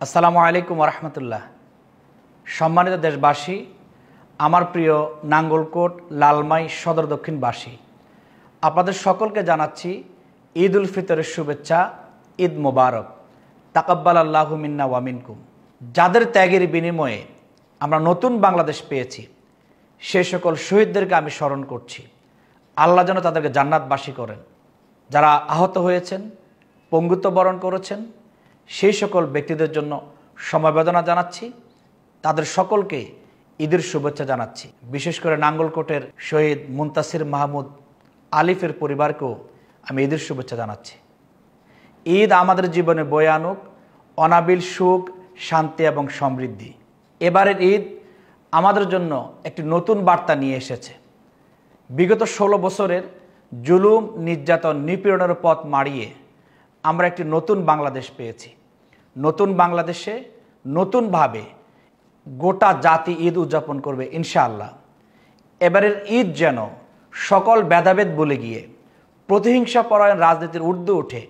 আসসালামু আলাইকুম রহমতুল্লাহ। সম্মানিত দেশবাসী, আমার প্রিয় নাঙ্গলকোট লালমাই সদর দক্ষিণবাসী, আপনাদের সকলকে জানাচ্ছি ঈদ উল ফিতরের শুভেচ্ছা। ঈদ মোবারক। তাকাব্বাল আল্লাহু মিন্না ওয়া মিনকুম। যাদের ত্যাগের বিনিময়ে আমরা নতুন বাংলাদেশ পেয়েছি, সেই সকল শহীদদেরকে আমি স্মরণ করছি। আল্লাহ যেন তাদেরকে জান্নাতবাসী করেন। যারা আহত হয়েছেন, পঙ্গুত্ব বরণ করেছেন, সেই সকল ব্যক্তিদের জন্য সমবেদনা জানাচ্ছি। তাদের সকলকে ঈদের শুভেচ্ছা জানাচ্ছি। বিশেষ করে নাঙ্গলকোটের শহীদ মুনতাসির মাহমুদ আলিফের পরিবারকেও আমি ঈদের শুভেচ্ছা জানাচ্ছি। ঈদ আমাদের জীবনে বয়ে আনুক অনাবিল সুখ, শান্তি এবং সমৃদ্ধি। এবারের ঈদ আমাদের জন্য একটি নতুন বার্তা নিয়ে এসেছে। বিগত 16 বছরের জুলুম, নির্যাতন, নিপীড়নের পথ মাড়িয়ে আমরা একটি নতুন বাংলাদেশ পেয়েছি। নতুন বাংলাদেশে নতুনভাবে গোটা জাতি ঈদ উদযাপন করবে ইনশাআল্লাহ। এবারের ঈদ যেন সকল ভেদাভেদ ভুলে গিয়ে প্রতিহিংসা পরায়ণ রাজনীতির ঊর্ধ্বে উঠে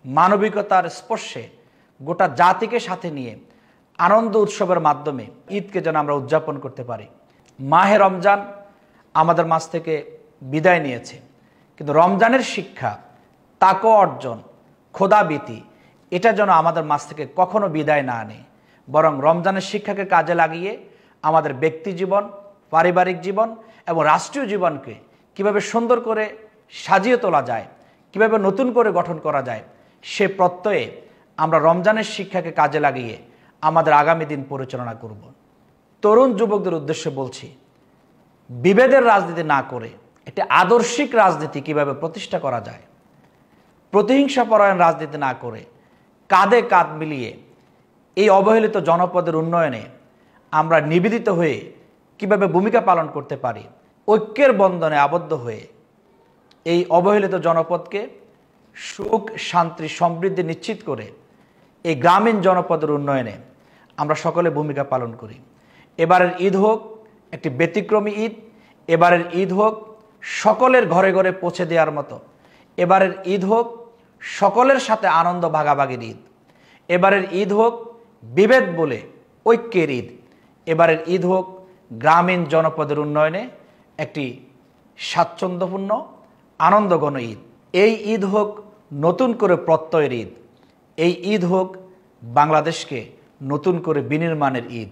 মানবিকতার স্পর্শে গোটা জাতিকে সাথে নিয়ে আনন্দ উৎসবের মাধ্যমে ঈদকে যেন আমরা উদযাপন করতে পারি। মাহে রমজান আমাদের মাঝ থেকে বিদায় নিয়েছে, কিন্তু রমজানের শিক্ষা, তাকওয়া অর্জন, খোদাভীতি, এটা যেন আমাদের মাঝ থেকে কখনো বিদায় না আনে, বরং রমজানের শিক্ষাকে কাজে লাগিয়ে আমাদের ব্যক্তি জীবন, পারিবারিক জীবন এবং রাষ্ট্রীয় জীবনকে কিভাবে সুন্দর করে সাজিয়ে তোলা যায়, কিভাবে নতুন করে গঠন করা যায়, সে প্রত্যয়ে আমরা রমজানের শিক্ষাকে কাজে লাগিয়ে আমাদের আগামী দিন পরিচালনা করব। তরুণ যুবকদের উদ্দেশ্যে বলছি, বিভেদের রাজনীতি না করে একটি আদর্শিক রাজনীতি কিভাবে প্রতিষ্ঠা করা যায়, প্রতিহিংসা পরায়ণ রাজনীতি না করে কাঁধে কাঁধ মিলিয়ে এই অবহেলিত জনপদের উন্নয়নে আমরা নিবেদিত হয়ে কিভাবে ভূমিকা পালন করতে পারি, ঐক্যের বন্ধনে আবদ্ধ হয়ে এই অবহেলিত জনপদকে সুখ, শান্তি, সমৃদ্ধি নিশ্চিত করে এই গ্রামীণ জনপদের উন্নয়নে আমরা সকলে ভূমিকা পালন করি। এবারের ঈদ হোক একটি ব্যতিক্রমী ঈদ। এবারের ঈদ হোক সকলের ঘরে ঘরে পৌঁছে দেওয়ার মতো। এবারের ঈদ হোক সকলের সাথে আনন্দ ভাগাভাগির ঈদ। এবারের ঈদ হোক বিভেদ বলে ঐক্যের ঈদ। এবারের ঈদ হোক গ্রামীণ জনপদের উন্নয়নে একটি স্বাচ্ছন্দ্যপূর্ণ আনন্দঘন ঈদ। এই ঈদ হোক নতুন করে প্রত্যয়ের ঈদ। এই ঈদ হোক বাংলাদেশকে নতুন করে বিনির্মাণের ঈদ।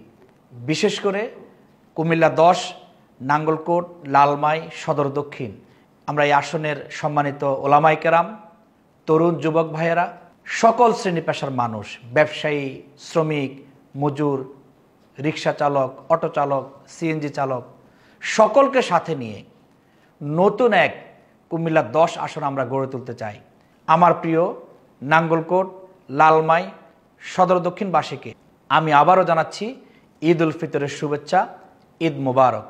বিশেষ করে কুমিল্লা 10, নাঙ্গলকোট, লালমাই, সদর দক্ষিণ, আমরা এই আসনের সম্মানিত ওলামায়ে কেরাম, তরুণ যুবক ভাইয়েরা, সকল শ্রেণী পেশার মানুষ, ব্যবসায়ী, শ্রমিক, মজুর, রিক্সা চালক, অটো চালক, সিএনজি চালক, সকলকে সাথে নিয়ে নতুন এক কুমিল্লা 10 আসন আমরা গড়ে তুলতে চাই। আমার প্রিয় নাঙ্গলকোট, লালমাই, সদর দক্ষিণবাসীকে আমি আবারও জানাচ্ছি ঈদ উল ফিতরের শুভেচ্ছা। ঈদ মোবারক।